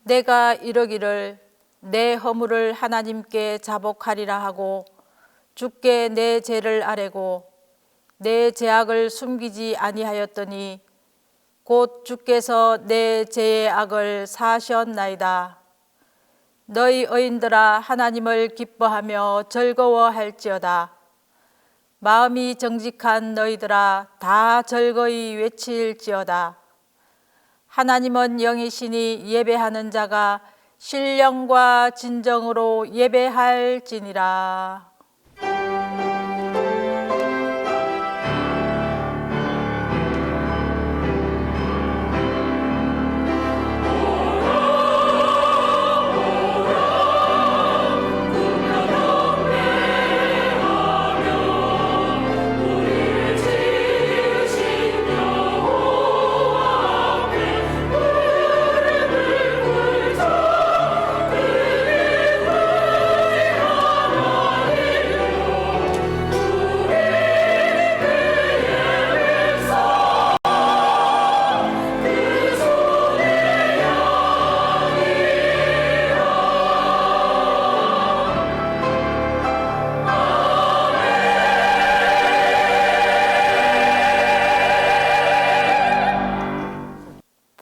내가 이러기를 내 허물을 하나님께 자복하리라 하고 주께 내 죄를 아뢰고 내 죄악을 숨기지 아니하였더니 곧 주께서 내 죄의 악을 사하셨나이다. 너희 의인들아 하나님을 기뻐하며 즐거워할지어다. 마음이 정직한 너희들아 다 즐거이 외칠지어다. 하나님은 영이시니 예배하는 자가 신령과 진정으로 예배할지니라.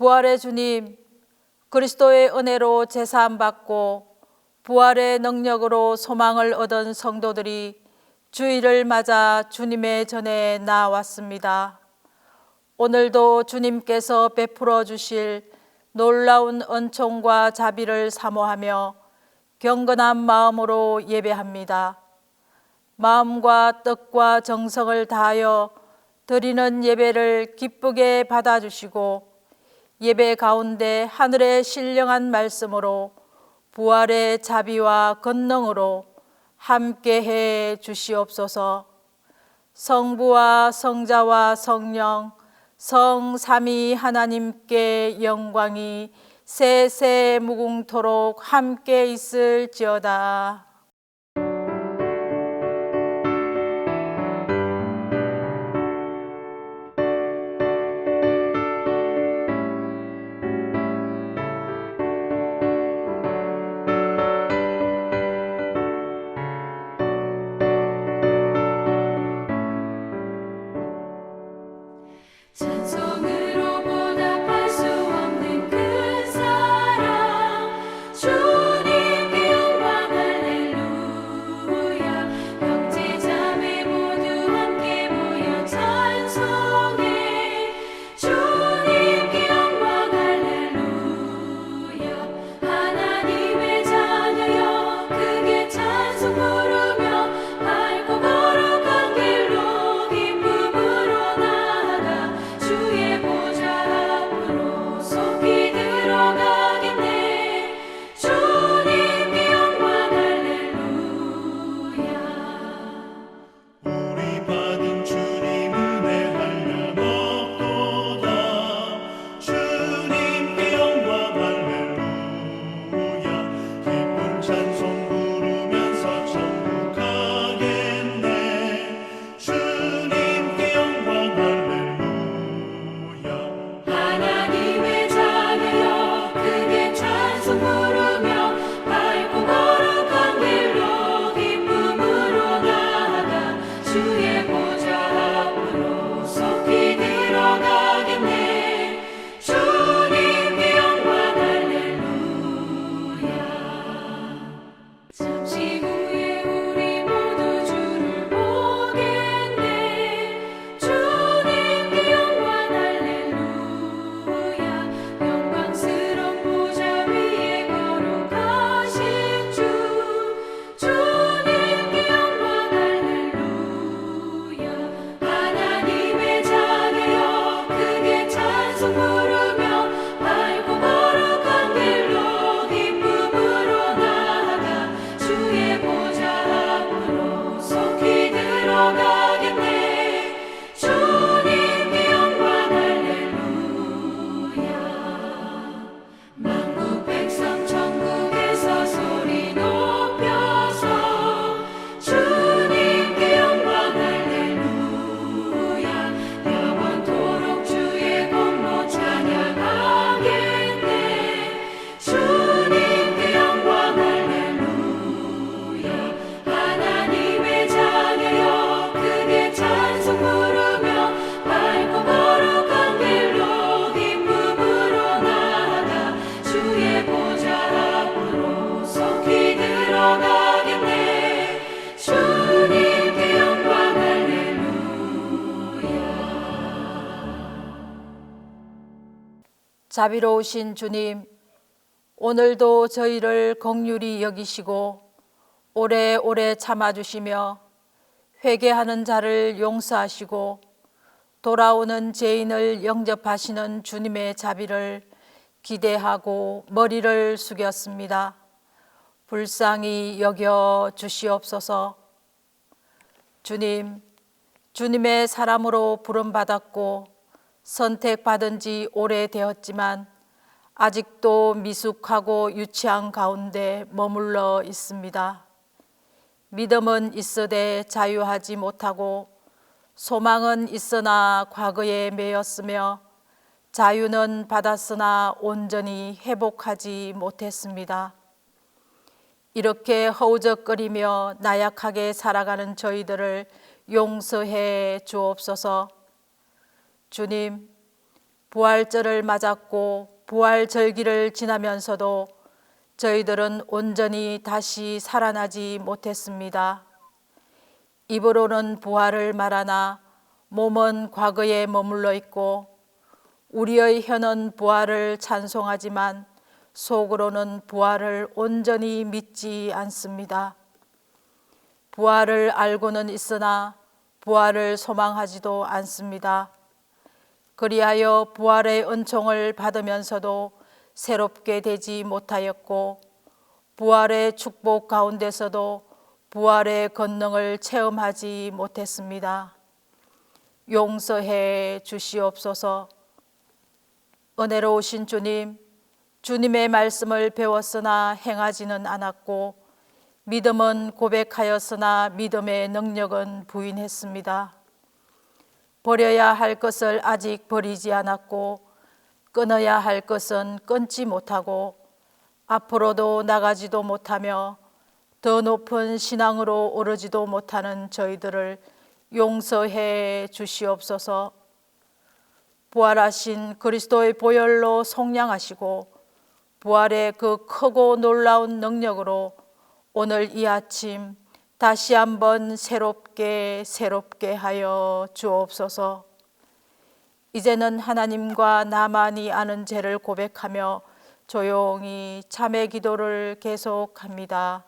부활의 주님, 그리스도의 은혜로 제사함 받고 부활의 능력으로 소망을 얻은 성도들이 주일을 맞아 주님의 전에 나왔습니다. 오늘도 주님께서 베풀어 주실 놀라운 은총과 자비를 사모하며 경건한 마음으로 예배합니다. 마음과 뜻과 정성을 다하여 드리는 예배를 기쁘게 받아주시고 예배 가운데 하늘의 신령한 말씀으로 부활의 자비와 권능으로 함께해 주시옵소서. 성부와 성자와 성령 성삼위 하나님께 영광이 세세 무궁토록 함께 있을지어다. 찬송으로 보답할 수 없는 그 사랑 주님께 영광 자비로우신 주님, 오늘도 저희를 긍휼히 여기시고 오래오래 참아주시며 회개하는 자를 용서하시고 돌아오는 죄인을 영접하시는 주님의 자비를 기대하고 머리를 숙였습니다. 불쌍히 여겨 주시옵소서. 주님, 주님의 사람으로 부름받았고 선택받은 지 오래되었지만 아직도 미숙하고 유치한 가운데 머물러 있습니다. 믿음은 있으되 자유하지 못하고 소망은 있으나 과거에 매였으며 자유는 받았으나 온전히 회복하지 못했습니다. 이렇게 허우적거리며 나약하게 살아가는 저희들을 용서해 주옵소서. 주님, 부활절을 맞았고 부활절기를 지나면서도 저희들은 온전히 다시 살아나지 못했습니다. 입으로는 부활을 말하나 몸은 과거에 머물러 있고 우리의 혀는 부활을 찬송하지만 속으로는 부활을 온전히 믿지 않습니다. 부활을 알고는 있으나 부활을 소망하지도 않습니다. 그리하여 부활의 은총을 받으면서도 새롭게 되지 못하였고 부활의 축복 가운데서도 부활의 권능을 체험하지 못했습니다. 용서해 주시옵소서. 은혜로우신 주님, 주님의 말씀을 배웠으나 행하지는 않았고 믿음은 고백하였으나 믿음의 능력은 부인했습니다. 버려야 할 것을 아직 버리지 않았고 끊어야 할 것은 끊지 못하고 앞으로도 나가지도 못하며 더 높은 신앙으로 오르지도 못하는 저희들을 용서해 주시옵소서. 부활하신 그리스도의 보혈로 속량하시고 부활의 그 크고 놀라운 능력으로 오늘 이 아침 다시 한번 새롭게 하여 주옵소서. 이제는 하나님과 나만이 아는 죄를 고백하며 조용히 참회 기도를 계속합니다.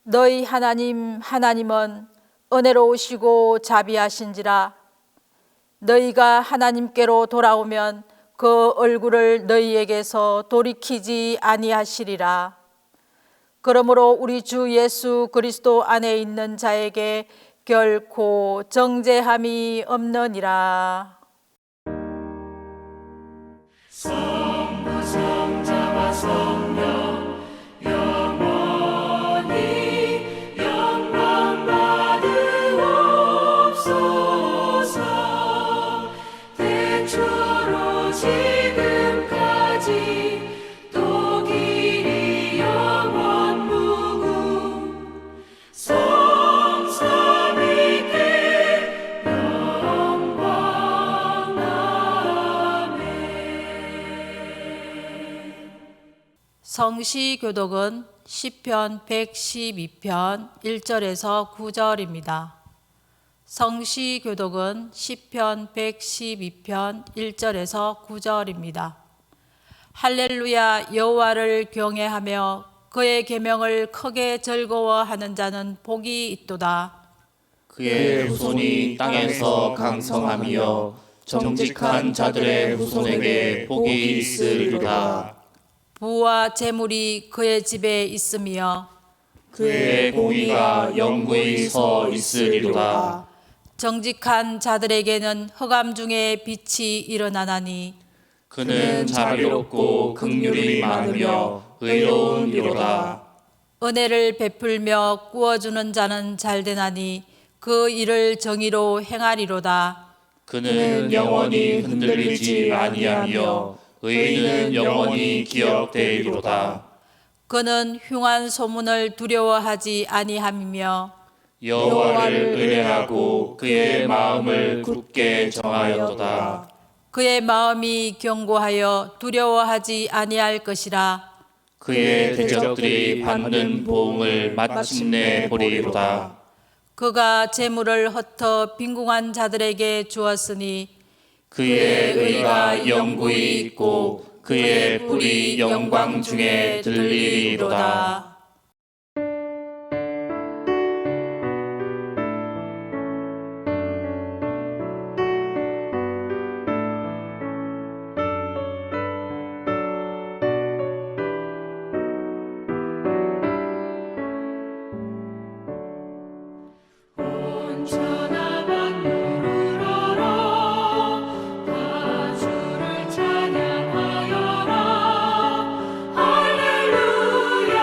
너희 하나님은 은혜로우시고 자비하신지라. 너희가 하나님께로 돌아오면 그 얼굴을 너희에게서 돌이키지 아니하시리라. 그러므로 우리 주 예수 그리스도 안에 있는 자에게 결코 정죄함이 없느니라. 성부 성자와 성령 영원히 영광 받으옵소서. 태초로 지금까지 또 길이 영원 무궁 성삼위께 영광. 성시교독은 시편 112편 1절에서 9절입니다. 성시교독은 시편 112편 1절에서 9절입니다. 할렐루야 여호와를 경외하며 그의 계명을 크게 즐거워하는 자는 복이 있도다. 그의 후손이 땅에서 강성하며 정직한 자들의 후손에게 복이 있으리로다. 부와 재물이 그의 집에 있으며 그의 공의가 영구히 서 있으리로다. 정직한 자들에게는 흑암 중에 빛이 일어나나니 그는 자비롭고 긍휼이 많으며 의로운이로다. 은혜를 베풀며 구워주는 자는 잘되나니 그 일을 정의로 행하리로다. 그는 영원히 흔들리지 아니하며 의인은 영원히 기억되리로다. 그는 흉한 소문을 두려워하지 아니함이며 여호와를 의뢰하고 그의 마음을 굳게 정하였도다. 그의 마음이 견고하여 두려워하지 아니할 것이라. 그의 대적들이 받는 보응을 마침내 보리로다. 그가 재물을 흩어 빈궁한 자들에게 주었으니 그의 의가 영구히 있고 그의 뿔이 영광 중에 들리리로다. 온천하 만물을 알아 다 주를 찬양하여라 할렐루야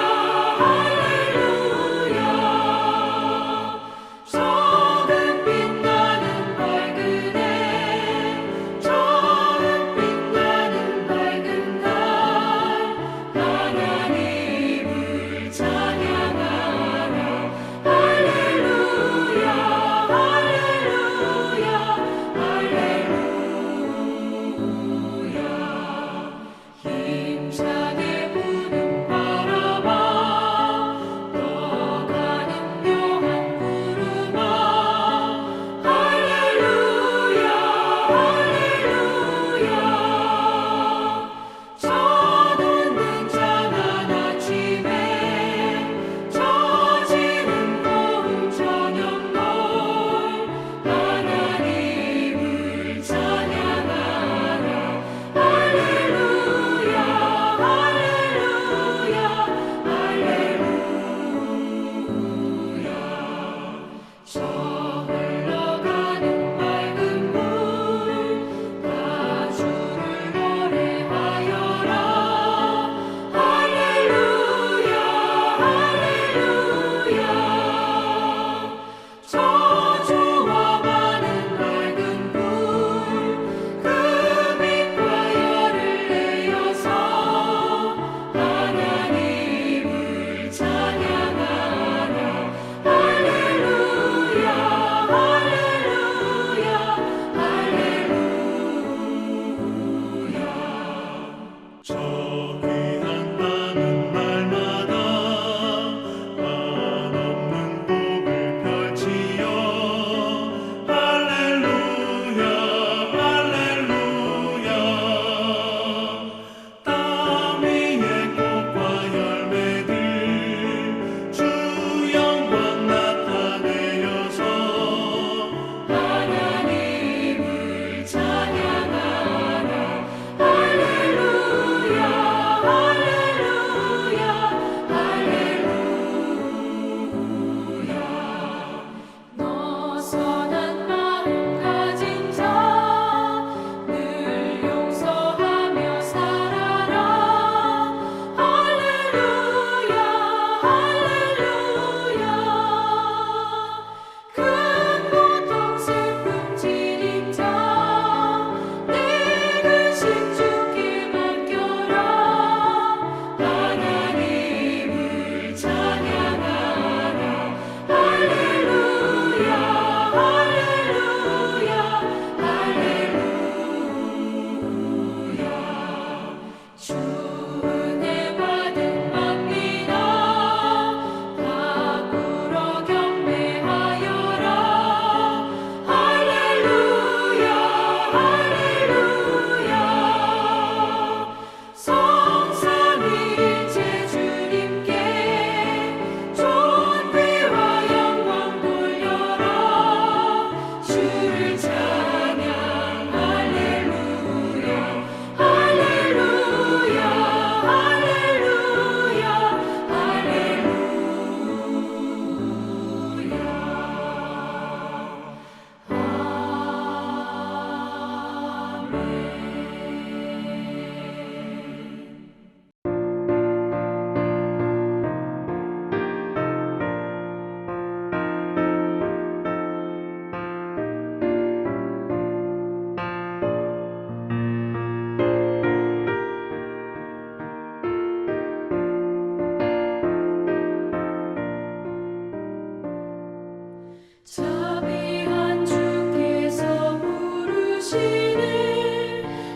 자비한 주께서 부르시네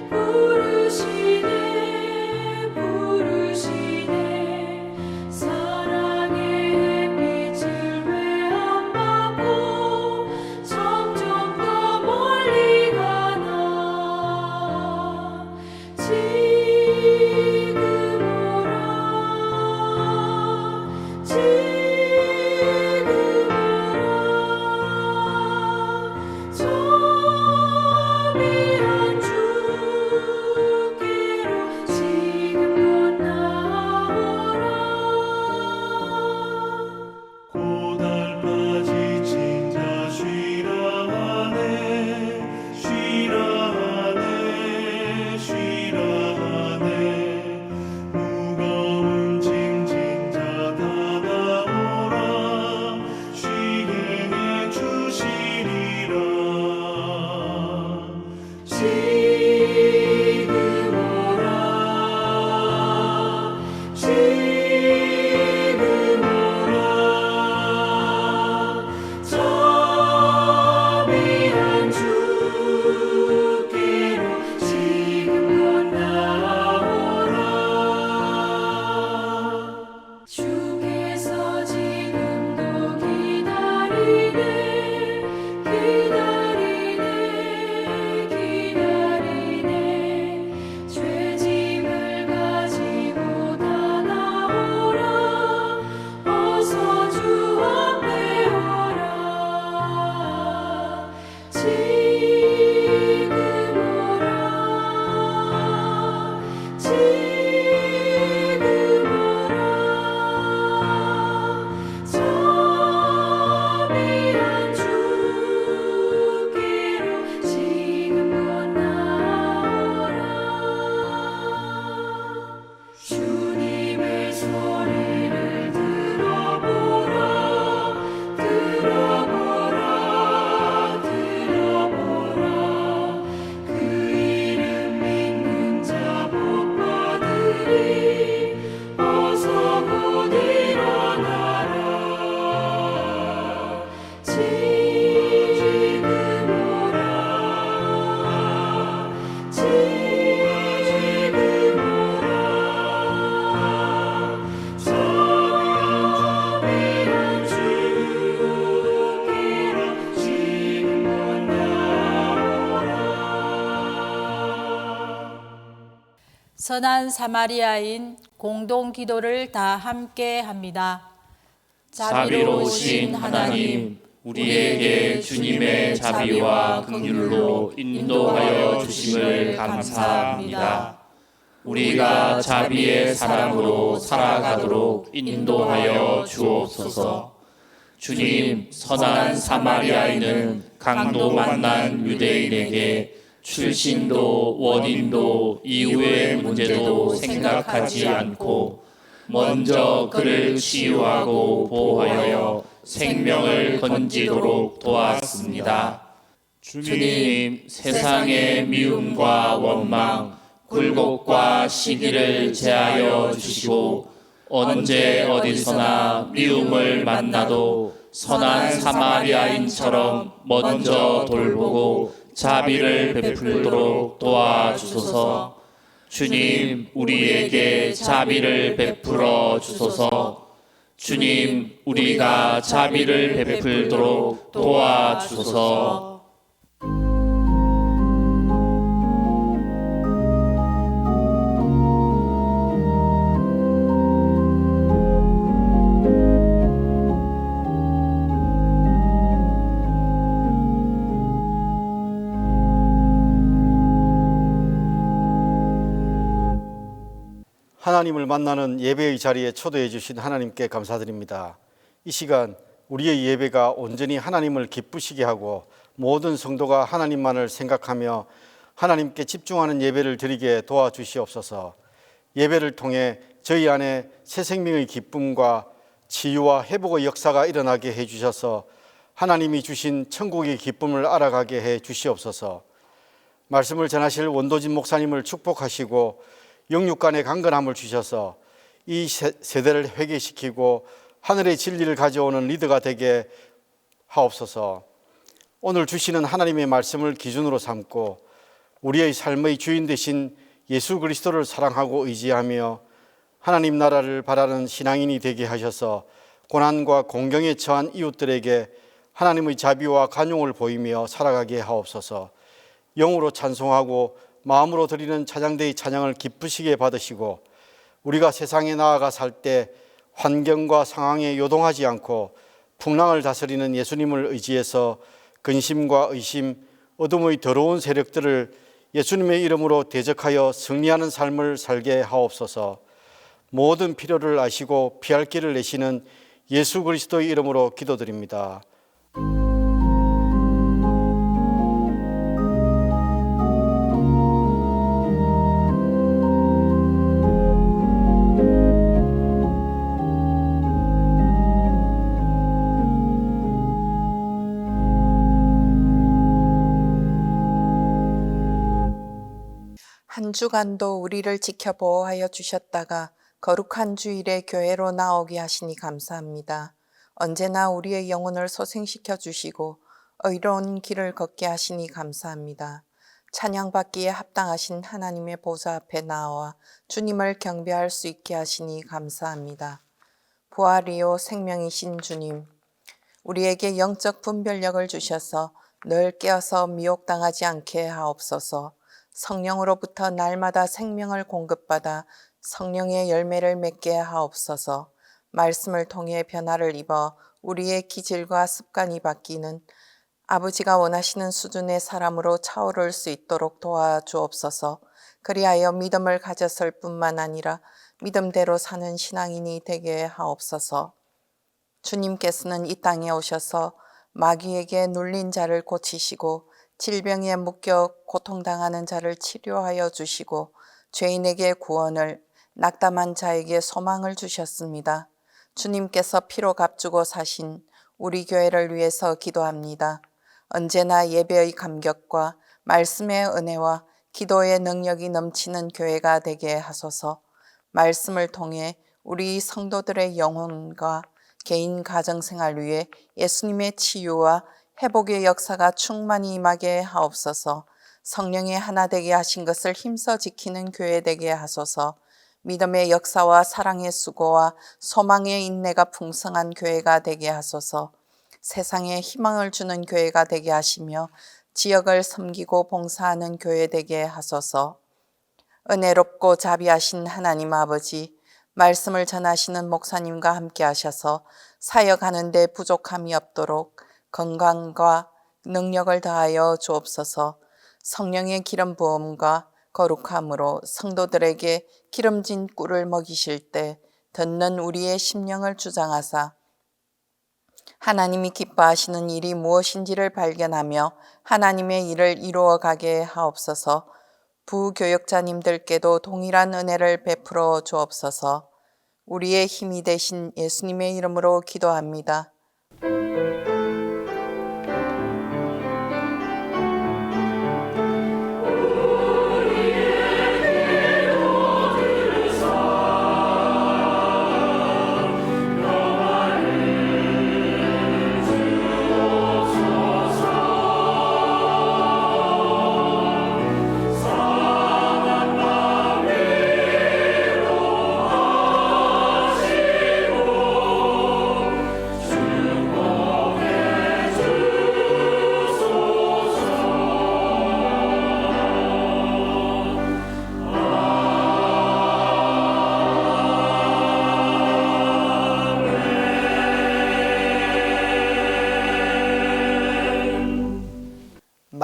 부르시네 부르시네 사랑의 빛을 외안받고 점점 더 멀리 가나 지금 오라 지금 오라 자비한 주께로 지금 건너오라 고달까지 진자 쉬라 하네 쉬라 하네 쉬라 하네 무거운 짐 진자 다 나오라 쉬게 해 주시리라 지금 오라 지금 오라 자비한 주께로 지금 건너오라 주께서 지금도 기다리네 기다리네 기다리네 죄짐을 가지고 다 나오라 어서 주 앞에 오라 지금 오라 지금 오라 자비한 주께로 지금 건너오라 주님의 소리를 들어보라 들어보라 들어보라 그 이름 믿는 자 복 받으리 어서 곧 일어나라 지금 오라 지금 오라 자비한 주께로 지금 건너오라 선한 사마리아인 공동 기도를 다 함께 합니다. 자비로우신 하나님, 우리에게 주님의 자비와 긍휼로 인도하여 주심을 감사합니다. 우리가 자비의 사랑으로 살아가도록 인도하여 주옵소서. 주님, 선한 사마리아인은 강도 만난 유대인에게 출신도 원인도 이후의 문제도 생각하지 않고 먼저 그를 치유하고 보호하여 생명을 건지도록 도왔습니다. 주님, 세상의 미움과 원망, 굴곡과 시기를 제하여 주시고 언제 어디서나 미움을 만나도 선한 사마리아인처럼 먼저 돌보고 자비를 베풀도록 도와주소서. 주님, 우리에게 자비를 베풀어 주소서. 주님, 우리가 자비를 베풀도록 도와주소서. 하나님을 만나는 예배의 자리에 초대해 주신 하나님께 감사드립니다. 이 시간 우리의 예배가 온전히 하나님을 기쁘시게 하고 모든 성도가 하나님만을 생각하며 하나님께 집중하는 예배를 드리게 도와주시옵소서. 예배를 통해 저희 안에 새 생명의 기쁨과 치유와 회복의 역사가 일어나게 해 주셔서 하나님이 주신 천국의 기쁨을 알아가게 해 주시옵소서. 말씀을 전하실 원도진 목사님을 축복하시고 영육간의 강건함을 주셔서 이 세대를 회개시키고 하늘의 진리를 가져오는 리더가 되게 하옵소서. 오늘 주시는 하나님의 말씀을 기준으로 삼고 우리의 삶의 주인 되신 예수 그리스도를 사랑하고 의지하며 하나님 나라를 바라는 신앙인이 되게 하셔서 고난과 공경에 처한 이웃들에게 하나님의 자비와 간용을 보이며 살아가게 하옵소서. 영으로 찬송하고 마음으로 드리는 찬양대의 찬양을 기쁘시게 받으시고 우리가 세상에 나아가 살 때 환경과 상황에 요동하지 않고 풍랑을 다스리는 예수님을 의지해서 근심과 의심, 어둠의 더러운 세력들을 예수님의 이름으로 대적하여 승리하는 삶을 살게 하옵소서. 모든 필요를 아시고 피할 길을 내시는 예수 그리스도의 이름으로 기도드립니다. 한 주간도 우리를 지켜 보호하여 주셨다가 거룩한 주일에 교회로 나오게 하시니 감사합니다. 언제나 우리의 영혼을 소생시켜 주시고 의로운 길을 걷게 하시니 감사합니다. 찬양받기에 합당하신 하나님의 보좌 앞에 나와 주님을 경배할 수 있게 하시니 감사합니다. 부활이요 생명이신 주님, 우리에게 영적 분별력을 주셔서 늘 깨어서 미혹당하지 않게 하옵소서. 성령으로부터 날마다 생명을 공급받아 성령의 열매를 맺게 하옵소서. 말씀을 통해 변화를 입어 우리의 기질과 습관이 바뀌는 아버지가 원하시는 수준의 사람으로 차오를 수 있도록 도와주옵소서. 그리하여 믿음을 가졌을 뿐만 아니라 믿음대로 사는 신앙인이 되게 하옵소서. 주님께서는 이 땅에 오셔서 마귀에게 눌린 자를 고치시고 질병에 묶여 고통당하는 자를 치료하여 주시고 죄인에게 구원을, 낙담한 자에게 소망을 주셨습니다. 주님께서 피로 값주고 사신 우리 교회를 위해서 기도합니다. 언제나 예배의 감격과 말씀의 은혜와 기도의 능력이 넘치는 교회가 되게 하소서. 말씀을 통해 우리 성도들의 영혼과 개인 가정생활 위에 예수님의 치유와 회복의 역사가 충만히 임하게 하옵소서. 성령의 하나 되게 하신 것을 힘써 지키는 교회 되게 하소서. 믿음의 역사와 사랑의 수고와 소망의 인내가 풍성한 교회가 되게 하소서. 세상에 희망을 주는 교회가 되게 하시며 지역을 섬기고 봉사하는 교회 되게 하소서. 은혜롭고 자비하신 하나님 아버지, 말씀을 전하시는 목사님과 함께 하셔서 사역하는 데 부족함이 없도록 건강과 능력을 다하여 주옵소서. 성령의 기름 부음과 거룩함으로 성도들에게 기름진 꿀을 먹이실 때 듣는 우리의 심령을 주장하사 하나님이 기뻐하시는 일이 무엇인지를 발견하며 하나님의 일을 이루어가게 하옵소서. 부교역자님들께도 동일한 은혜를 베풀어 주옵소서. 우리의 힘이 되신 예수님의 이름으로 기도합니다.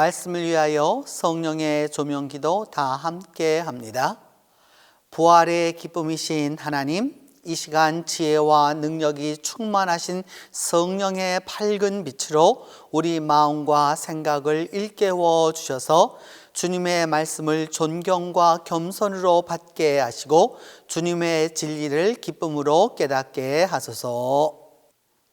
말씀을 위하여 성령의 조명기도 다 함께 합니다. 부활의 기쁨이신 하나님, 이 시간 지혜와 능력이 충만하신 성령의 밝은 빛으로 우리 마음과 생각을 일깨워 주셔서 주님의 말씀을 존경과 겸손으로 받게 하시고 주님의 진리를 기쁨으로 깨닫게 하소서.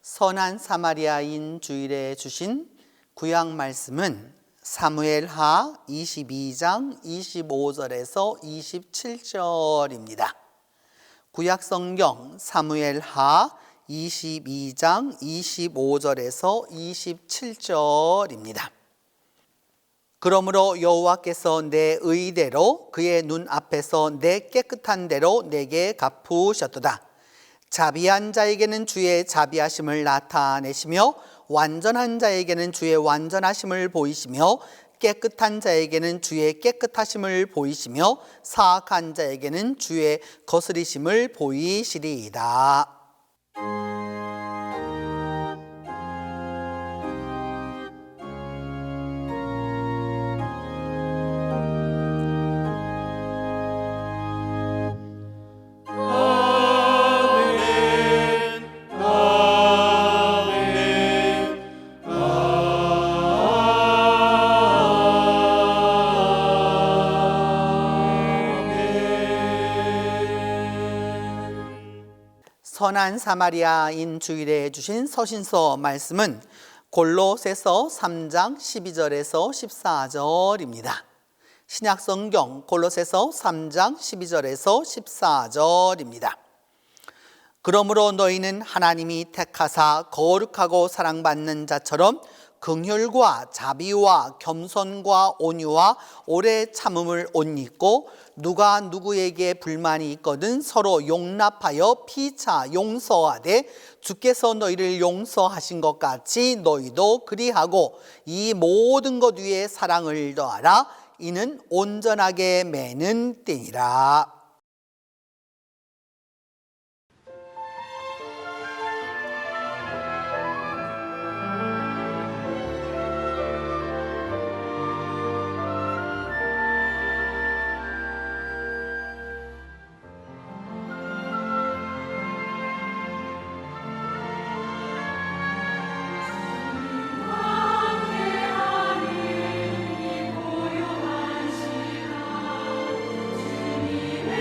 선한 사마리아인 주일에 주신 구약 말씀은 사무엘하 22장 25절에서 27절입니다. 구약 성경 사무엘하 22장 25절에서 27절입니다. 그러므로 여호와께서 내 의대로 그의 눈 앞에서 내 깨끗한 대로 내게 갚으셨도다. 자비한 자에게는 주의 자비하심을 나타내시며 완전한 자에게는 주의 완전하심을 보이시며 깨끗한 자에게는 주의 깨끗하심을 보이시며 사악한 자에게는 주의 거스리심을 보이시리이다. 선한 사마리아인 주일에 주신 서신서 말씀은 골로새서 3장 12절에서 14절입니다. 신약성경 골로새서 3장 12절에서 14절입니다. 그러므로 너희는 하나님이 택하사 거룩하고 사랑받는 자처럼 긍휼과 자비와 겸손과 온유와 오래 참음을 옷 입고 누가 누구에게 불만이 있거든 서로 용납하여 피차 용서하되 주께서 너희를 용서하신 것 같이 너희도 그리하고 이 모든 것 위에 사랑을 더하라. 이는 온전하게 매는 띠니라. 함께하는 이 고요한 시간 주님의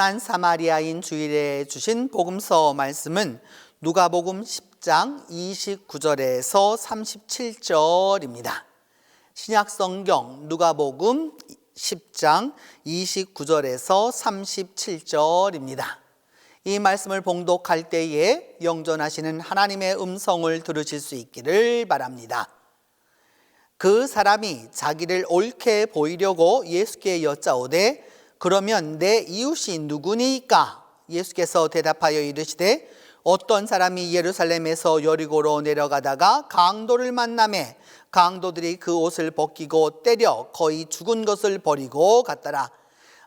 선한 사마리아인 주일에 주신 복음서 말씀은 누가복음 10장 29절에서 37절입니다. 신약성경 누가복음 10장 29절에서 37절입니다. 이 말씀을 봉독할 때에 영전하시는 하나님의 음성을 들으실 수 있기를 바랍니다. 그 사람이 자기를 옳게 보이려고 예수께 여짜오되 그러면 내 이웃이 누구니까? 예수께서 대답하여 이르시되 어떤 사람이 예루살렘에서 여리고로 내려가다가 강도를 만나매 강도들이 그 옷을 벗기고 때려 거의 죽은 것을 버리고 갔더라.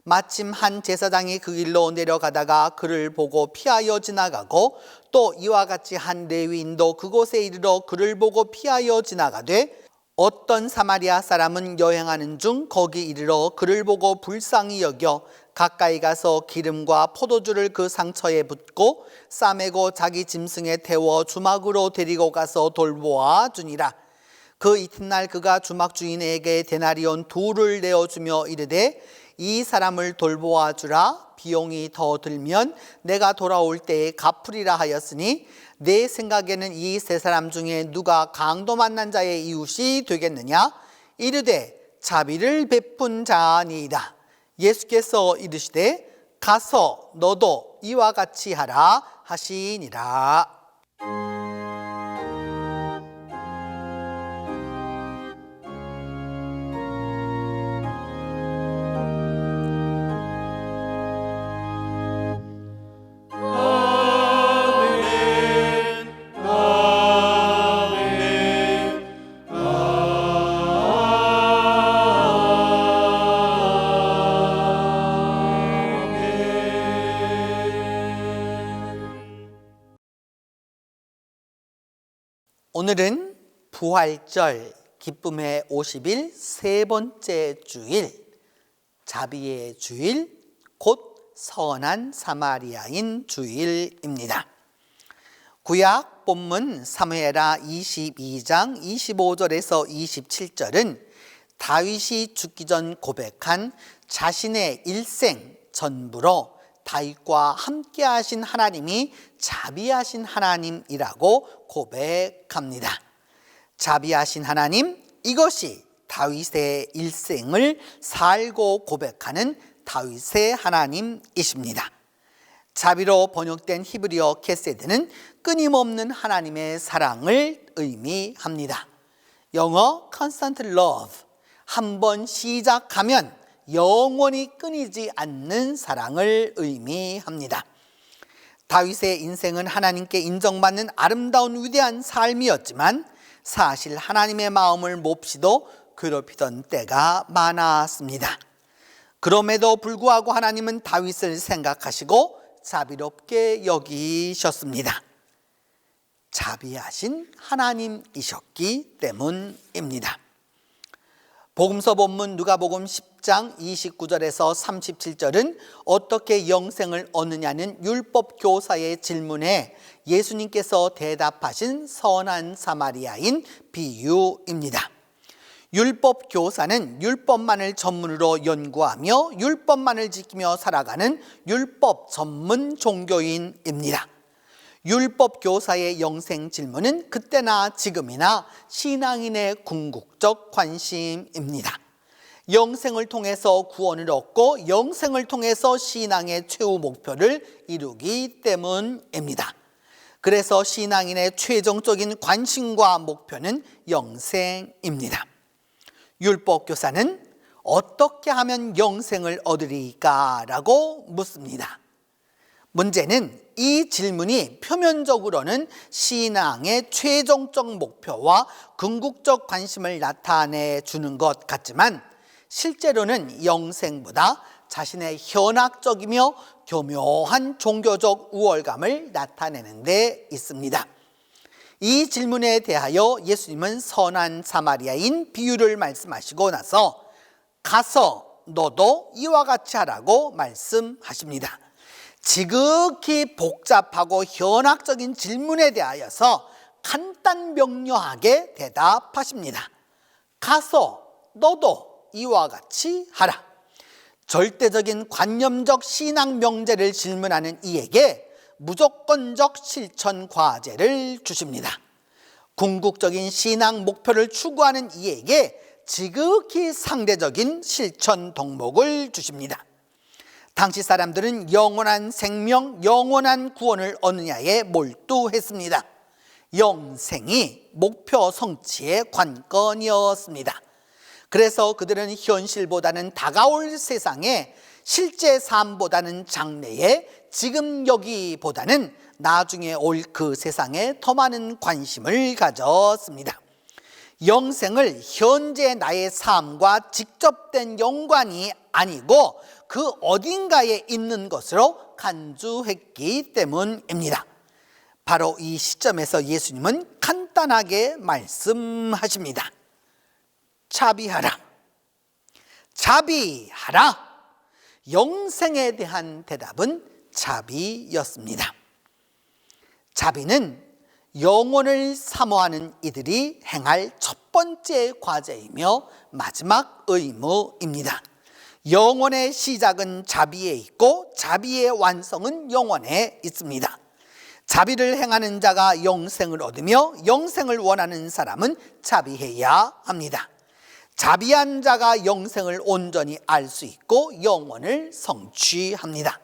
마침 한 제사장이 그 길로 내려가다가 그를 보고 피하여 지나가고 또 이와 같이 한 레위인도 그곳에 이르러 그를 보고 피하여 지나가되 어떤 사마리아 사람은 여행하는 중 거기 이르러 그를 보고 불쌍히 여겨 가까이 가서 기름과 포도주를 그 상처에 붓고 싸매고 자기 짐승에 태워 주막으로 데리고 가서 돌보아 주니라. 그 이튿날 그가 주막 주인에게 데나리온 2를 내어주며 이르되 이 사람을 돌보아 주라. 비용이 더 들면 내가 돌아올 때에 갚으리라 하였으니 내 생각에는 이 세 사람 중에 누가 강도 만난 자의 이웃이 되겠느냐? 이르되 자비를 베푼 자니이다. 예수께서 이르시되 가서 너도 이와 같이 하라 하시니라. 오늘은 부활절 기쁨의 50일 세 번째 주일, 자비의 주일, 곧 선한 사마리아인 주일입니다. 구약 본문 사무엘하 22장 25절에서 27절은 다윗이 죽기 전 고백한 자신의 일생 전부로 다윗과 함께 하신 하나님이 자비하신 하나님이라고 고백합니다. 자비하신 하나님, 이것이 다윗의 일생을 살고 고백하는 다윗의 하나님이십니다. 자비로 번역된 히브리어 케세드는 끊임없는 하나님의 사랑을 의미합니다. 영어 constant love, 한번 시작하면 영원히 끊이지 않는 사랑을 의미합니다. 다윗의 인생은 하나님께 인정받는 아름다운 위대한 삶이었지만 사실 하나님의 마음을 몹시도 괴롭히던 때가 많았습니다. 그럼에도 불구하고 하나님은 다윗을 생각하시고 자비롭게 여기셨습니다. 자비하신 하나님이셨기 때문입니다. 복음서 본문 누가복음 10장 29절에서 37절은 어떻게 영생을 얻느냐는 율법 교사의 질문에 예수님께서 대답하신 선한 사마리아인 비유입니다. 율법 교사는 율법만을 전문으로 연구하며 율법만을 지키며 살아가는 율법 전문 종교인입니다. 율법 교사의 영생 질문은 그때나 지금이나 신앙인의 궁극적 관심입니다. 영생을 통해서 구원을 얻고 영생을 통해서 신앙의 최후 목표를 이루기 때문입니다. 그래서 신앙인의 최종적인 관심과 목표는 영생입니다. 율법 교사는 어떻게 하면 영생을 얻으리까? 라고 묻습니다. 문제는 이 질문이 표면적으로는 신앙의 최종적 목표와 궁극적 관심을 나타내 주는 것 같지만 실제로는 영생보다 자신의 현학적이며 교묘한 종교적 우월감을 나타내는 데 있습니다. 이 질문에 대하여 예수님은 선한 사마리아인 비유를 말씀하시고 나서 가서 너도 이와 같이 하라고 말씀하십니다. 지극히 복잡하고 현학적인 질문에 대하여서 간단 명료하게 대답하십니다. 가서 너도 이와 같이 하라. 절대적인 관념적 신앙 명제를 질문하는 이에게 무조건적 실천 과제를 주십니다. 궁극적인 신앙 목표를 추구하는 이에게 지극히 상대적인 실천 덕목을 주십니다. 당시 사람들은 영원한 생명, 영원한 구원을 얻느냐에 몰두했습니다. 영생이 목표 성취의 관건이었습니다. 그래서 그들은 현실보다는 다가올 세상에, 실제 삶보다는 장래에, 지금 여기보다는 나중에 올 그 세상에 더 많은 관심을 가졌습니다. 영생을 현재 나의 삶과 직접된 연관이 아니고 그 어딘가에 있는 것으로 간주했기 때문입니다. 바로 이 시점에서 예수님은 간단하게 말씀하십니다. 자비하라. 자비하라. 영생에 대한 대답은 자비였습니다. 자비는 영혼을 사모하는 이들이 행할 첫 번째 과제이며 마지막 의무입니다. 영혼의 시작은 자비에 있고 자비의 완성은 영혼에 있습니다. 자비를 행하는 자가 영생을 얻으며 영생을 원하는 사람은 자비해야 합니다. 자비한 자가 영생을 온전히 알 수 있고 영혼을 성취합니다.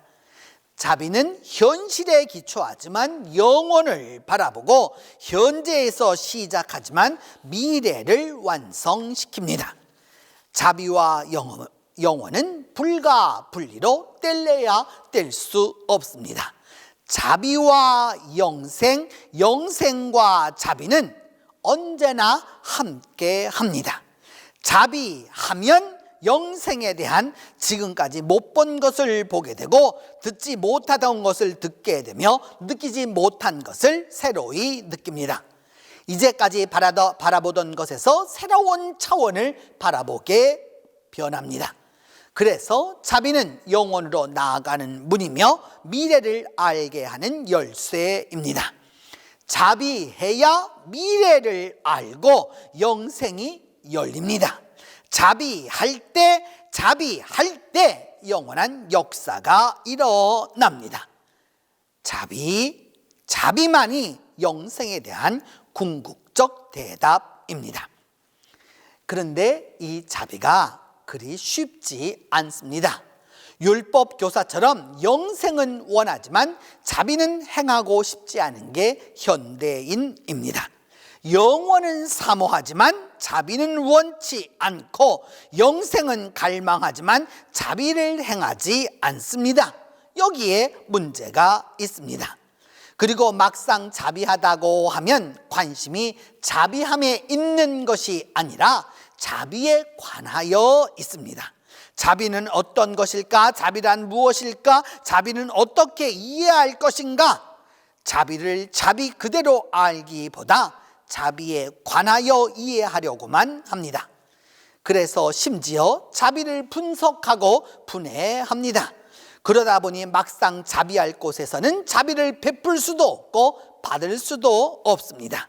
자비는 현실에 기초하지만 영혼을 바라보고 현재에서 시작하지만 미래를 완성시킵니다. 자비와 영혼은 불가분리로 뗄래야 뗄 수 없습니다. 자비와 영생, 영생과 자비는 언제나 함께 합니다. 자비하면 영생에 대한 지금까지 못 본 것을 보게 되고 듣지 못하던 것을 듣게 되며 느끼지 못한 것을 새로이 느낍니다. 이제까지 바라보던 것에서 새로운 차원을 바라보게 변합니다. 그래서 자비는 영혼으로 나아가는 문이며 미래를 알게 하는 열쇠입니다. 자비해야 미래를 알고 영생이 열립니다. 자비할 때 영원한 역사가 일어납니다. 자비만이 영생에 대한 궁극적 대답입니다. 그런데 이 자비가 그리 쉽지 않습니다. 율법 교사처럼 영생은 원하지만 자비는 행하고 싶지 않은 게 현대인입니다. 영원은 사모하지만 자비는 원치 않고 영생은 갈망하지만 자비를 행하지 않습니다. 여기에 문제가 있습니다. 그리고 막상 자비하다고 하면 관심이 자비함에 있는 것이 아니라 자비에 관하여 있습니다. 자비는 어떤 것일까? 자비란 무엇일까? 자비는 어떻게 이해할 것인가? 자비를 자비 그대로 알기보다 자비에 관하여 이해하려고만 합니다. 그래서 심지어 자비를 분석하고 분해합니다. 그러다 보니 막상 자비할 곳에서는 자비를 베풀 수도 없고 받을 수도 없습니다.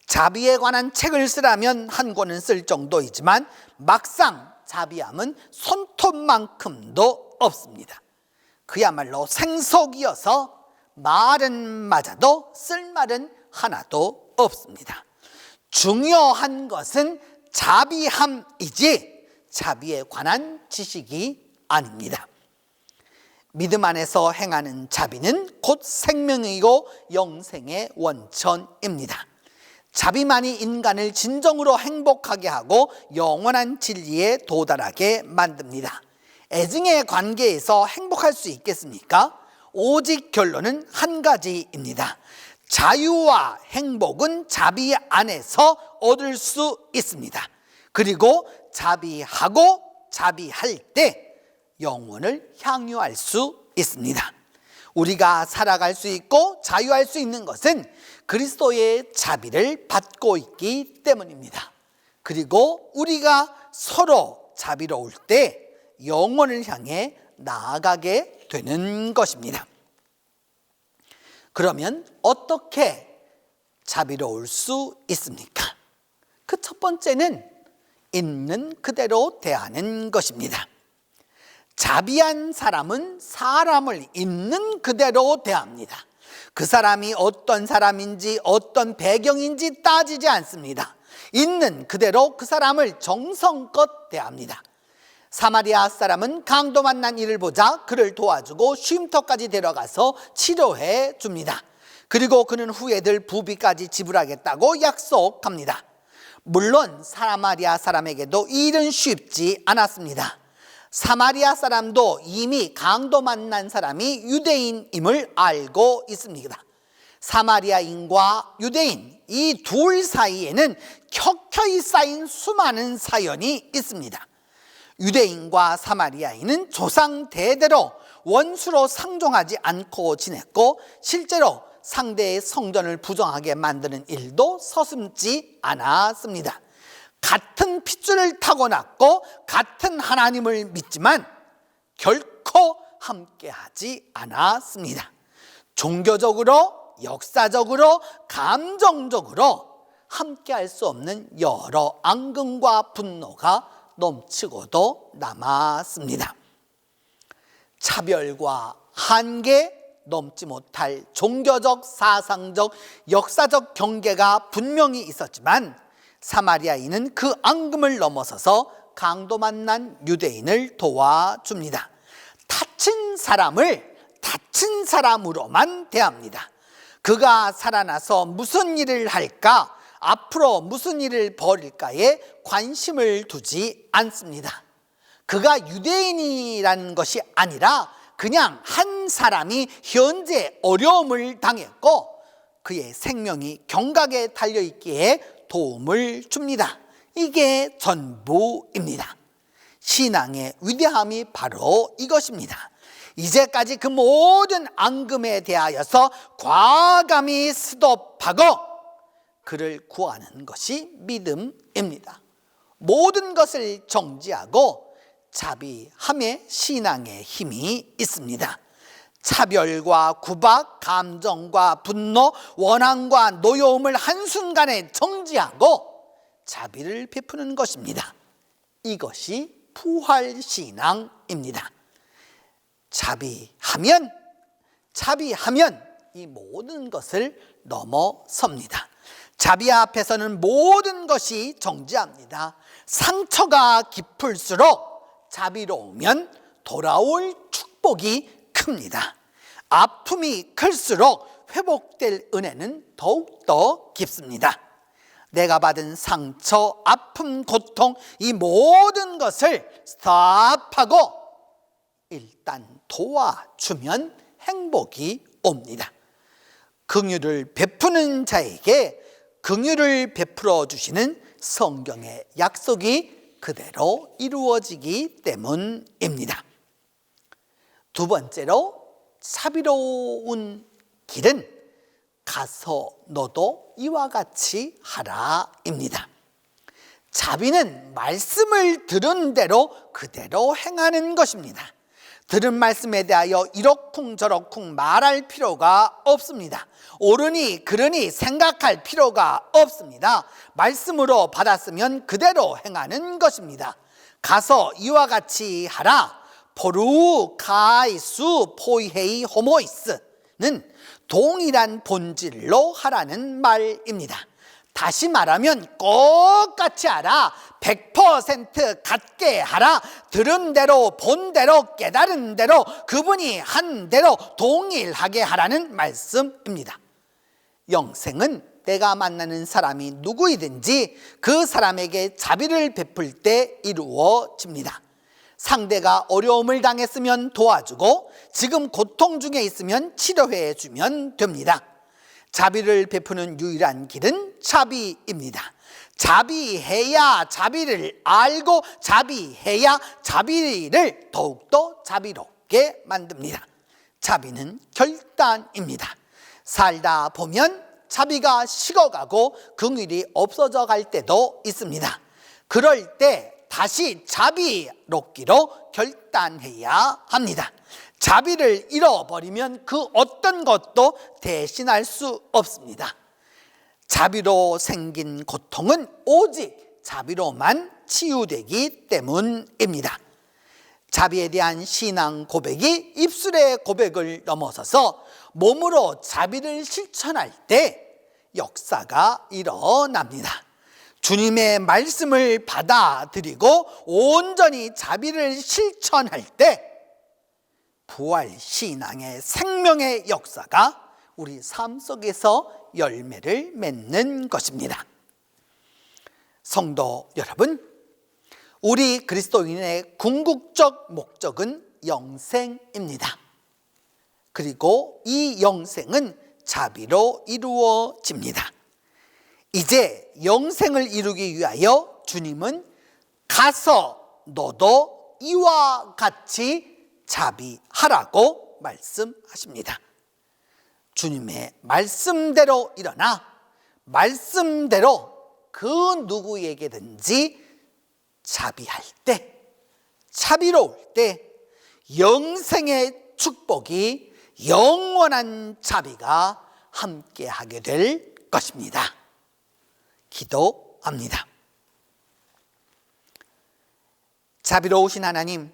자비에 관한 책을 쓰라면 한 권은 쓸 정도이지만 막상 자비함은 손톱만큼도 없습니다. 그야말로 생석이어서 말은 맞아도 쓸 말은 하나도 없습니다. 중요한 것은 자비함이지 자비에 관한 지식이 아닙니다. 믿음 안에서 행하는 자비는 곧 생명이고 영생의 원천입니다. 자비만이 인간을 진정으로 행복하게 하고 영원한 진리에 도달하게 만듭니다. 애증의 관계에서 행복할 수 있겠습니까? 오직 결론은 한 가지입니다. 자유와 행복은 자비 안에서 얻을 수 있습니다. 그리고 자비하고 자비할 때 영혼을 향유할 수 있습니다. 우리가 살아갈 수 있고 자유할 수 있는 것은 그리스도의 자비를 받고 있기 때문입니다. 그리고 우리가 서로 자비로울 때 영혼을 향해 나아가게 되는 것입니다. 그러면 어떻게 자비로울 수 있습니까? 그 첫 번째는 있는 그대로 대하는 것입니다. 자비한 사람은 사람을 있는 그대로 대합니다. 그 사람이 어떤 사람인지 어떤 배경인지 따지지 않습니다. 있는 그대로 그 사람을 정성껏 대합니다. 사마리아 사람은 강도 만난 이를 보자 그를 도와주고 쉼터까지 데려가서 치료해 줍니다. 그리고 그는 후에들 부비까지 지불하겠다고 약속합니다. 물론 사마리아 사람에게도 이 일은 쉽지 않았습니다. 사마리아 사람도 이미 강도 만난 사람이 유대인임을 알고 있습니다. 사마리아인과 유대인 이 둘 사이에는 켜켜이 쌓인 수많은 사연이 있습니다. 유대인과 사마리아인은 조상 대대로 원수로 상종하지 않고 지냈고 실제로 상대의 성전을 부정하게 만드는 일도 서슴지 않았습니다. 같은 핏줄을 타고났고 같은 하나님을 믿지만 결코 함께하지 않았습니다. 종교적으로, 역사적으로, 감정적으로 함께할 수 없는 여러 앙금과 분노가 넘치고도 남았습니다. 차별과 한계, 넘지 못할 종교적, 사상적, 역사적 경계가 분명히 있었지만 사마리아인은 그 앙금을 넘어서서 강도 만난 유대인을 도와줍니다. 다친 사람을 다친 사람으로만 대합니다. 그가 살아나서 무슨 일을 할까, 앞으로 무슨 일을 벌일까에 관심을 두지 않습니다. 그가 유대인이라는 것이 아니라 그냥 한 사람이 현재 어려움을 당했고 그의 생명이 경각에 달려있기에 도움을 줍니다. 이게 전부입니다. 신앙의 위대함이 바로 이것입니다. 이제까지 그 모든 앙금에 대하여서 과감히 스톱하고 그를 구하는 것이 믿음입니다. 모든 것을 정지하고 자비함에 신앙의 힘이 있습니다. 차별과 구박, 감정과 분노, 원한과 노여움을 한순간에 정지하고 자비를 베푸는 것입니다. 이것이 부활신앙입니다. 자비하면 이 모든 것을 넘어섭니다. 자비 앞에서는 모든 것이 정지합니다. 상처가 깊을수록 자비로우면 돌아올 축복이 큽니다. 아픔이 클수록 회복될 은혜는 더욱더 깊습니다. 내가 받은 상처, 아픔, 고통 이 모든 것을 스탑하고 일단 도와주면 행복이 옵니다. 긍휼을 베푸는 자에게 긍휼을 베풀어 주시는 성경의 약속이 그대로 이루어지기 때문입니다. 두 번째로 자비로운 길은 가서 너도 이와 같이 하라입니다. 자비는 말씀을 들은 대로 그대로 행하는 것입니다. 들은 말씀에 대하여 이러쿵 저러쿵 말할 필요가 없습니다. 옳으니 그르니 생각할 필요가 없습니다. 말씀으로 받았으면 그대로 행하는 것입니다. 가서 이와 같이 하라. 포루 카이수 포이헤이 호모이스는 동일한 본질로 하라는 말입니다. 다시 말하면 똑같이 하라. 100% 같게 하라. 들은 대로 본 대로 깨달은 대로 그분이 한 대로 동일하게 하라는 말씀입니다. 영생은 내가 만나는 사람이 누구이든지 그 사람에게 자비를 베풀 때 이루어집니다. 상대가 어려움을 당했으면 도와주고 지금 고통 중에 있으면 치료해 주면 됩니다. 자비를 베푸는 유일한 길은 자비입니다. 자비해야 자비를 알고 자비해야 자비를 더욱더 자비롭게 만듭니다. 자비는 결단입니다. 살다 보면 자비가 식어가고 긍휼이 없어져 갈 때도 있습니다. 그럴 때 다시 자비롭기로 결단해야 합니다. 자비를 잃어버리면 그 어떤 것도 대신할 수 없습니다. 자비로 생긴 고통은 오직 자비로만 치유되기 때문입니다. 자비에 대한 신앙 고백이 입술의 고백을 넘어서서 몸으로 자비를 실천할 때 역사가 일어납니다. 주님의 말씀을 받아들이고 온전히 자비를 실천할 때 부활 신앙의 생명의 역사가 우리 삶 속에서 열매를 맺는 것입니다. 성도 여러분, 우리 그리스도인의 궁극적 목적은 영생입니다. 그리고 이 영생은 자비로 이루어집니다. 이제 영생을 이루기 위하여 주님은 가서 너도 이와 같이 자비하라고 말씀하십니다. 주님의 말씀대로 일어나 말씀대로 그 누구에게든지 자비할 때, 자비로울 때 영생의 축복이 영원한 자비가 함께하게 될 것입니다. 기도합니다. 자비로우신 하나님,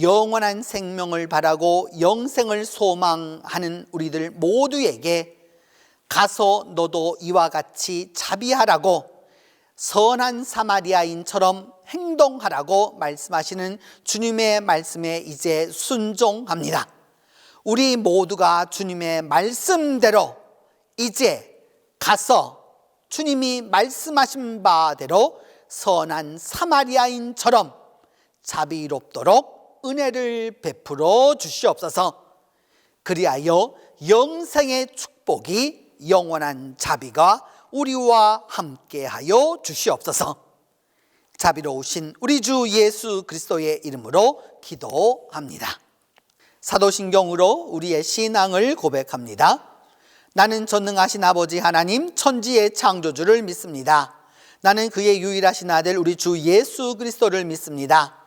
영원한 생명을 바라고 영생을 소망하는 우리들 모두에게 가서 너도 이와 같이 자비하라고, 선한 사마리아인처럼 행동하라고 말씀하시는 주님의 말씀에 이제 순종합니다. 우리 모두가 주님의 말씀대로 이제 가서 주님이 말씀하신 바대로 선한 사마리아인처럼 자비롭도록 은혜를 베풀어 주시옵소서. 그리하여 영생의 축복이 영원한 자비가 우리와 함께하여 주시옵소서. 자비로우신 우리 주 예수 그리스도의 이름으로 기도합니다. 사도신경으로 우리의 신앙을 고백합니다. 나는 전능하신 아버지 하나님 천지의 창조주를 믿습니다. 나는 그의 유일하신 아들 우리 주 예수 그리스도를 믿습니다.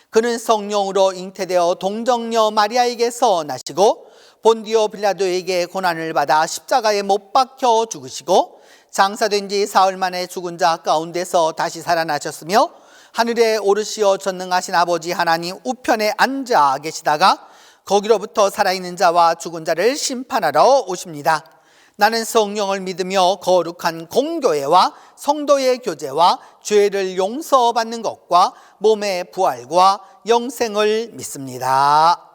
그는 성령으로 잉태되어 동정녀 마리아에게서 나시고 본디오 빌라도에게 고난을 받아 십자가에 못 박혀 죽으시고 장사된 지 사흘 만에 죽은 자 가운데서 다시 살아나셨으며 하늘에 오르시어 전능하신 아버지 하나님 우편에 앉아 계시다가 거기로부터 살아있는 자와 죽은 자를 심판하러 오십니다. 나는 성령을 믿으며 거룩한 공교회와 성도의 교제와 죄를 용서받는 것과 몸의 부활과 영생을 믿습니다.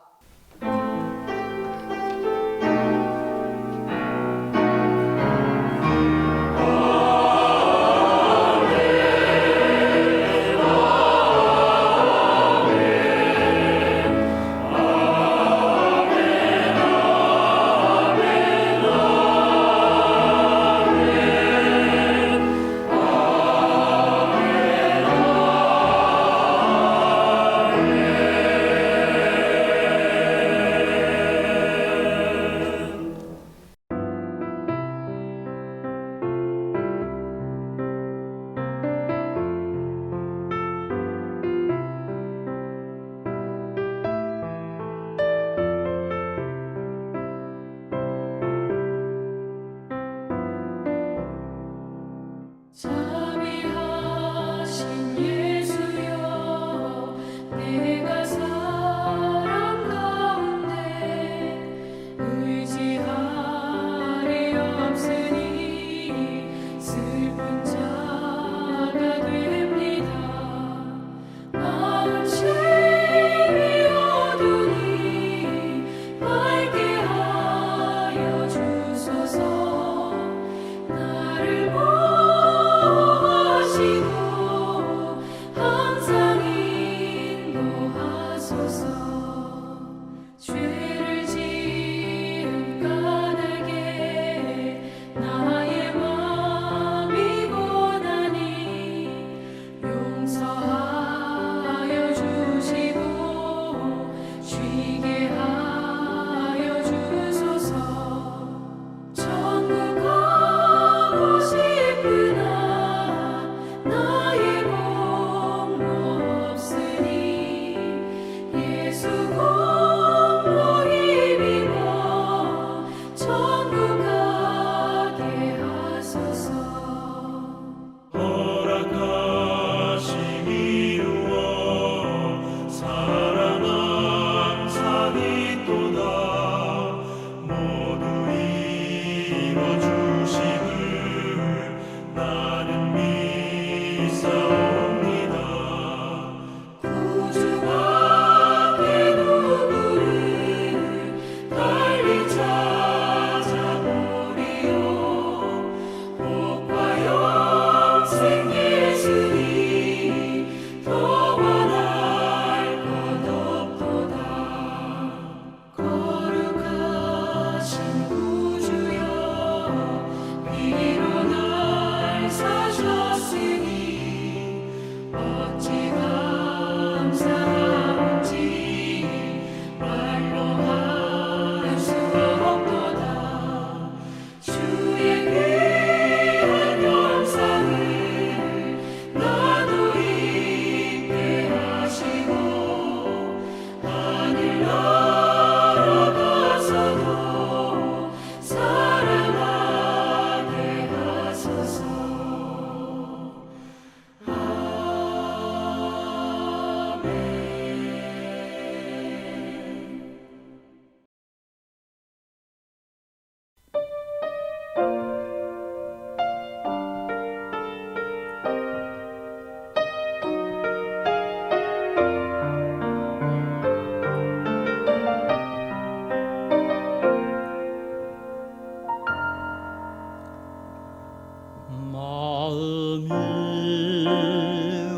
마음이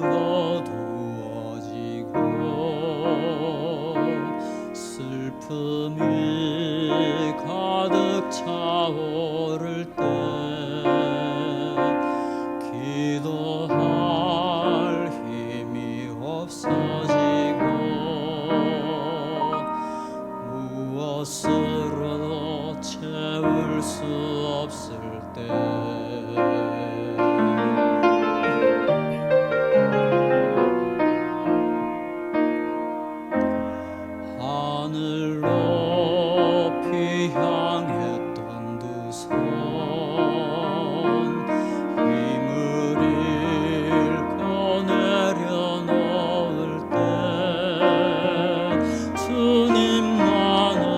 어두워지고 슬픔이 가득 차오를 때 기도할 힘이 없어지고 무엇으로도 채울 수 없을 때 하늘 높이 향했던 두 손 힘을 잃고 내려놓을 때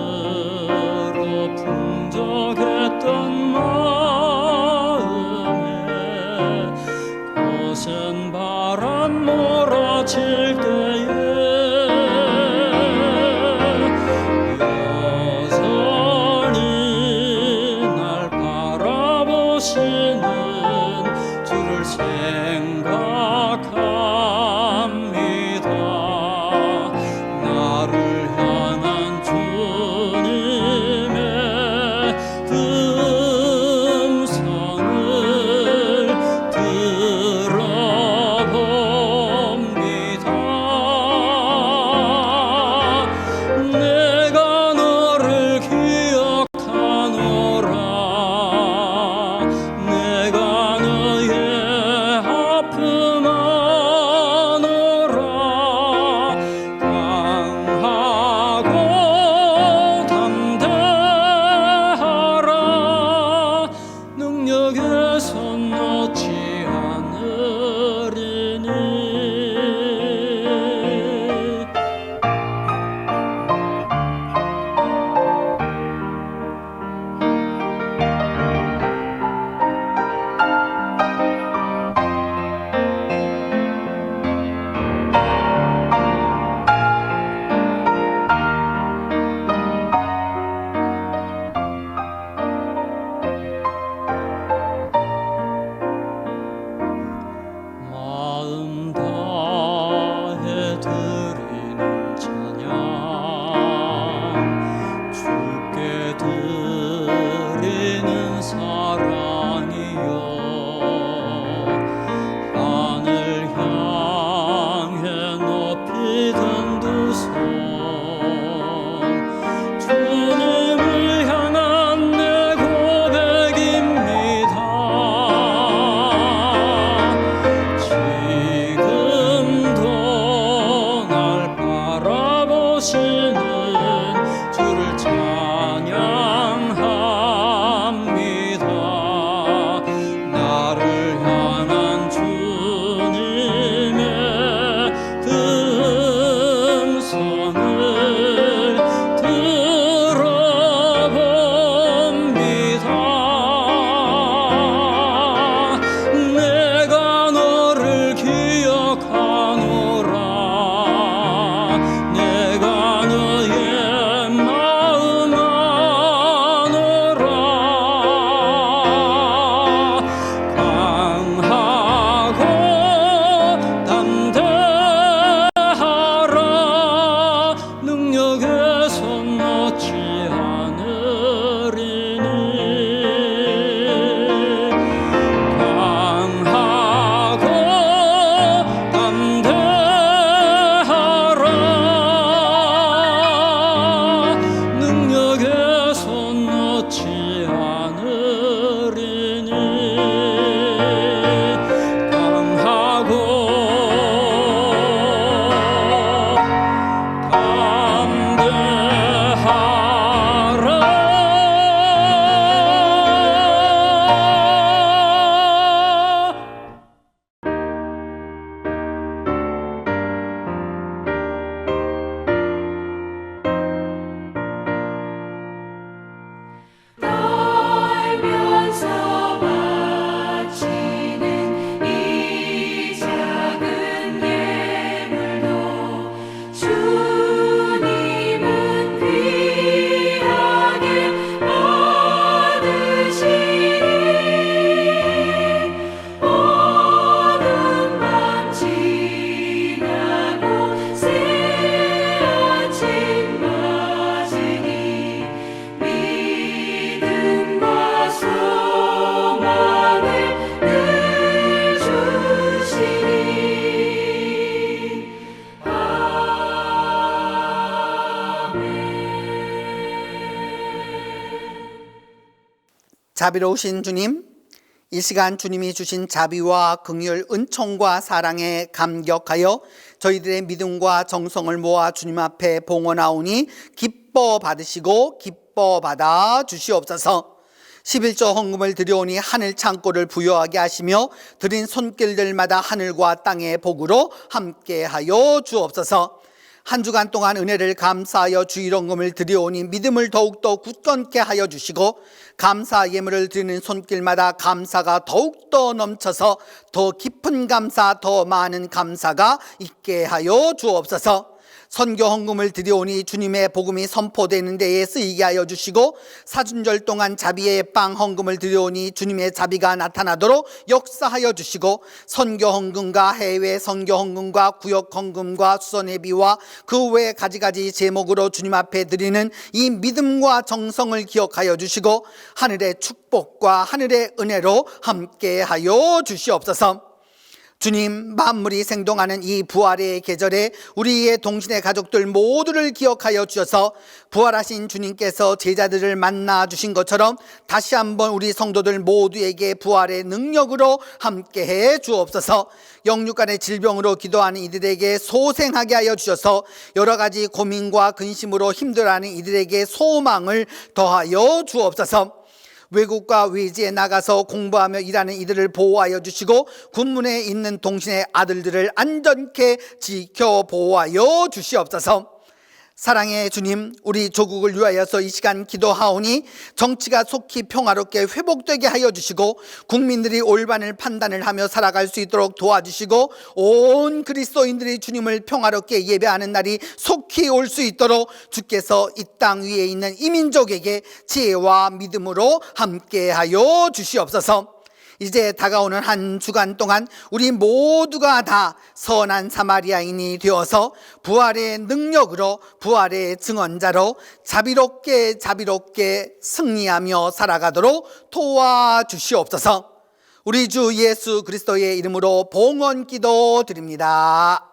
주님만으로 풍족했던 마음에 거센 바람 몰아칠 때에 여전히 날 바라보시는 주를 생각합니다. 나를 향한 주님의 그 음성을 들어봅니다. 내가 너를 기억하노라. 내가 너의 아픔 아노라. 강하고 담대하라. 능력의 손 놓지 않으리니. 자비로우신 주님, 이 시간 주님이 주신 자비와 긍휼, 은총과 사랑에 감격하여 저희들의 믿음과 정성을 모아 주님 앞에 봉헌하오니 기뻐 받으시고 기뻐 받아 주시옵소서. 11조 헌금을 드려오니 하늘 창고를 부여하게 하시며 드린 손길들마다 하늘과 땅의 복으로 함께하여 주옵소서. 한 주간 동안 은혜를 감사하여 주일헌금을 드려오니 믿음을 더욱더 굳건케 하여 주시고 감사 예물을 드리는 손길마다 감사가 더욱더 넘쳐서 더 깊은 감사, 더 많은 감사가 있게 하여 주옵소서. 선교 헌금을 드려오니 주님의 복음이 선포되는 데에 쓰이게 하여 주시고 사순절 동안 자비의 빵 헌금을 드려오니 주님의 자비가 나타나도록 역사하여 주시고 선교 헌금과 해외 선교 헌금과 구역 헌금과 수선회비와 그 외 가지가지 제목으로 주님 앞에 드리는 이 믿음과 정성을 기억하여 주시고 하늘의 축복과 하늘의 은혜로 함께하여 주시옵소서. 주님, 만물이 생동하는 이 부활의 계절에 우리의 동신의 가족들 모두를 기억하여 주셔서 부활하신 주님께서 제자들을 만나 주신 것처럼 다시 한번 우리 성도들 모두에게 부활의 능력으로 함께해 주옵소서. 영육간의 질병으로 기도하는 이들에게 소생하게 하여 주셔서 여러 가지 고민과 근심으로 힘들어하는 이들에게 소망을 더하여 주옵소서. 외국과 외지에 나가서 공부하며 일하는 이들을 보호하여 주시고 군문에 있는 동신의 아들들을 안전케 지켜 보호하여 주시옵소서. 사랑의 주님, 우리 조국을 위하여서 이 시간 기도하오니 정치가 속히 평화롭게 회복되게 하여 주시고 국민들이 올바른 판단을 하며 살아갈 수 있도록 도와주시고 온 그리스도인들이 주님을 평화롭게 예배하는 날이 속히 올 수 있도록 주께서 이 땅 위에 있는 이민족에게 지혜와 믿음으로 함께하여 주시옵소서. 이제 다가오는 한 주간 동안 우리 모두가 다 선한 사마리아인이 되어서 부활의 능력으로 부활의 증언자로 자비롭게 승리하며 살아가도록 도와주시옵소서. 우리 주 예수 그리스도의 이름으로 봉헌 기도 드립니다.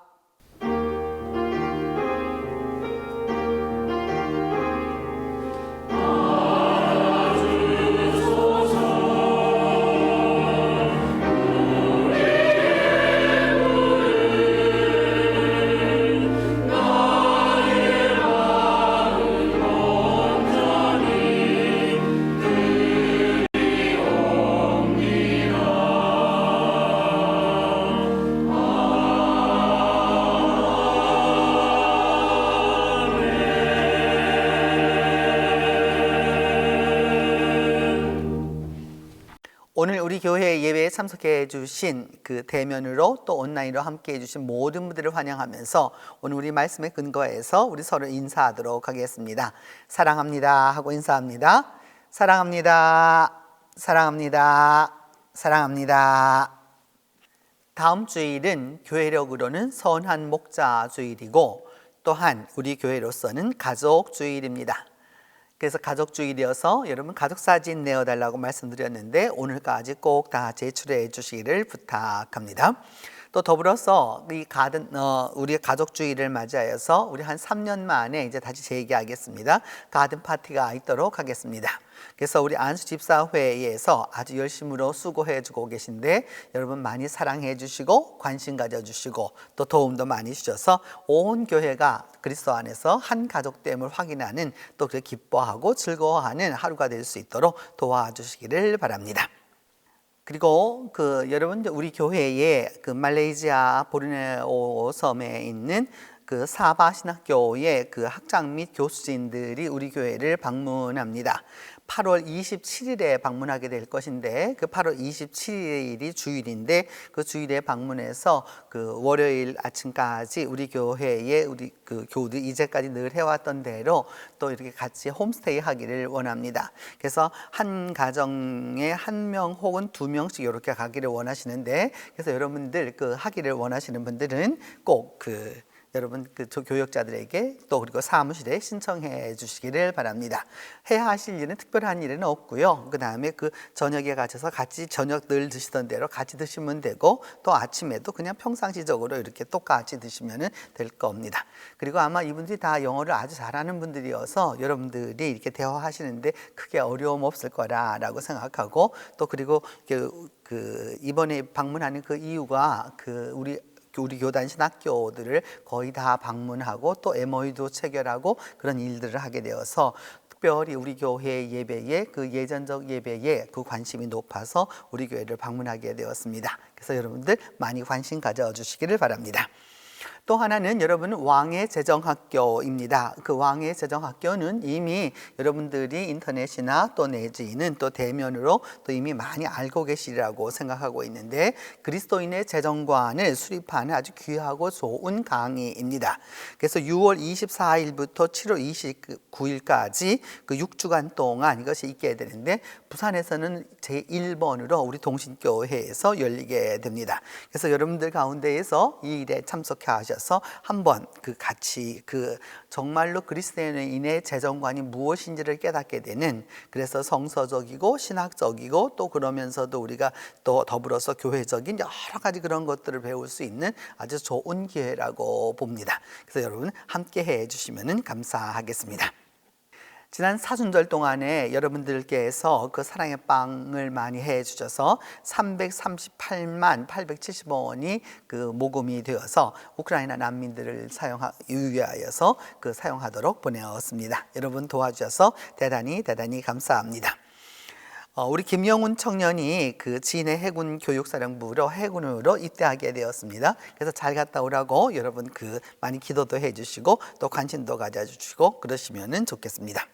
오늘 우리 교회 예배에 참석해 주신 그 대면으로 또 온라인으로 함께 해 주신 모든 분들을 환영하면서 오늘 우리 말씀에 근거해서 우리 서로 인사하도록 하겠습니다. 사랑합니다 하고 인사합니다. 사랑합니다. 사랑합니다. 사랑합니다. 다음 주일은 교회력으로는 선한 목자 주일이고 또한 우리 교회로서는 가족 주일입니다. 그래서 가족 주일이어서 여러분 가족 사진 내어달라고 말씀드렸는데 오늘까지 꼭 다 제출해 주시기를 부탁합니다. 또 더불어서 이 우리 가족 주일을 맞이하여서 우리 한 3년 만에 이제 다시 재개하겠습니다. 가든 파티가 있도록 하겠습니다. 그래서 우리 안수 집사회에서 아주 열심으로 수고해 주고 계신데 여러분 많이 사랑해 주시고 관심 가져 주시고 또 도움도 많이 주셔서 온 교회가 그리스도 안에서 한 가족됨을 확인하는 또 그 기뻐하고 즐거워하는 하루가 될 수 있도록 도와주시기를 바랍니다. 그리고 여러분 우리 교회에 말레이시아 보르네오 섬에 있는 사바 신학교의 학장 및 교수진들이 우리 교회를 방문합니다. 8월 27일에 방문하게 될 것인데 8월 27일이 주일인데 그 주일에 방문해서 월요일 아침까지 우리 교회에 우리 교우들 이제까지 늘 해왔던 대로 또 이렇게 같이 홈스테이 하기를 원합니다. 그래서 한 가정에 1명 혹은 2명씩 이렇게 가기를 원하시는데 그래서 여러분들 하기를 원하시는 분들은 꼭 여러분 그 교역자들에게 또 그리고 사무실에 신청해 주시기를 바랍니다. 해야 하실 일은 특별한 일은 없고요. 그 다음에 그 저녁에 가셔서 같이 저녁 늘 드시던 대로 같이 드시면 되고 또 아침에도 그냥 평상시적으로 이렇게 똑같이 드시면 될 겁니다. 그리고 아마 이분들이 다 영어를 아주 잘하는 분들이어서 여러분들이 이렇게 대화하시는데 크게 어려움 없을 거라고 생각하고 또 그리고 그 이번에 방문하는 그 이유가 그 우리 교단 신학교들을 거의 다 방문하고 또 MOU도 체결하고 그런 일들을 하게 되어서 특별히 우리 교회 예배에 그 예전적 예배에 그 관심이 높아서 우리 교회를 방문하게 되었습니다. 그래서 여러분들 많이 관심 가져주시기를 바랍니다. 또 하나는 여러분 왕의 재정학교입니다. 그 왕의 재정학교는 이미 여러분들이 인터넷이나 또 내지는 또 대면으로 또 이미 많이 알고 계시리라고 생각하고 있는데 그리스도인의 재정관을 수립하는 아주 귀하고 좋은 강의입니다. 그래서 6월 24일부터 7월 29일까지 그 6주간 동안 이것이 있게 되는데 부산에서는 제1번으로 우리 동신교회에서 열리게 됩니다. 그래서 여러분들 가운데에서 이 일에 참석하셔서 한번 그 같이 그 정말로 그리스도인의 재정관이 무엇인지를 깨닫게 되는 그래서 성서적이고 신학적이고 또 그러면서도 우리가 또 더불어서 교회적인 여러 가지 그런 것들을 배울 수 있는 아주 좋은 기회라고 봅니다. 그래서 여러분 함께 해 주시면 감사하겠습니다. 지난 사순절 동안에 여러분들께서 그 사랑의 빵을 많이 해 주셔서 338만 870원이 그 모금이 되어서 우크라이나 난민들을 위하여서 그 사용하도록 보내었습니다. 여러분 도와주셔서 대단히 감사합니다. 우리 김영훈 청년이 그 진해 해군 교육사령부로 해군으로 입대하게 되었습니다. 그래서 잘 갔다 오라고 여러분 그 많이 기도도 해주시고 또 관심도 가져주시고 그러시면은 좋겠습니다.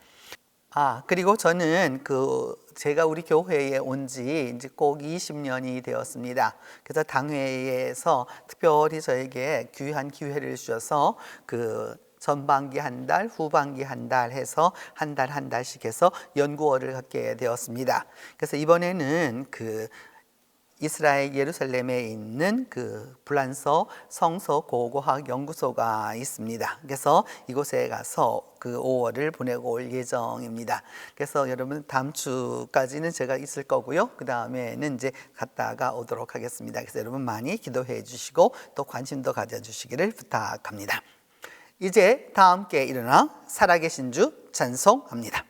그리고 저는 제가 우리 교회에 온 지 이제 꼭 20년이 되었습니다. 그래서 당회에서 특별히 저에게 귀한 기회를 주셔서 그 전반기 한 달, 후반기 한 달 해서 한 달씩 해서 연구원을 갖게 되었습니다. 그래서 이번에는 그 이스라엘 예루살렘에 있는 그 불란서 성서 고고학 연구소가 있습니다. 그래서 이곳에 가서 그 5월을 보내고 올 예정입니다. 그래서 여러분 다음 주까지는 제가 있을 거고요. 그 다음에는 이제 갔다가 오도록 하겠습니다. 그래서 여러분 많이 기도해 주시고 또 관심도 가져주시기를 부탁합니다. 이제 다 함께 일어나 살아계신 주 찬송합니다.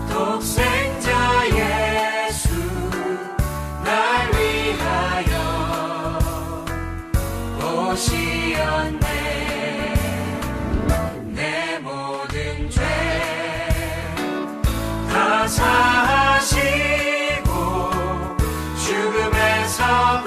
독생자 예수 날 위하여 오시었네. 내 모든 죄 다 사하시고 죽음에서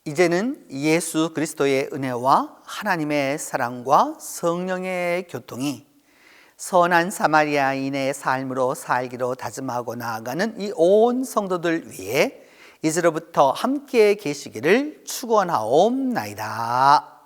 이제는 예수 그리스도의 은혜와 하나님의 사랑과 성령의 교통이 선한 사마리아인의 삶으로 살기로 다짐하고 나아가는 이 온 성도들 위해 이제로부터 함께 계시기를 축원하옵나이다.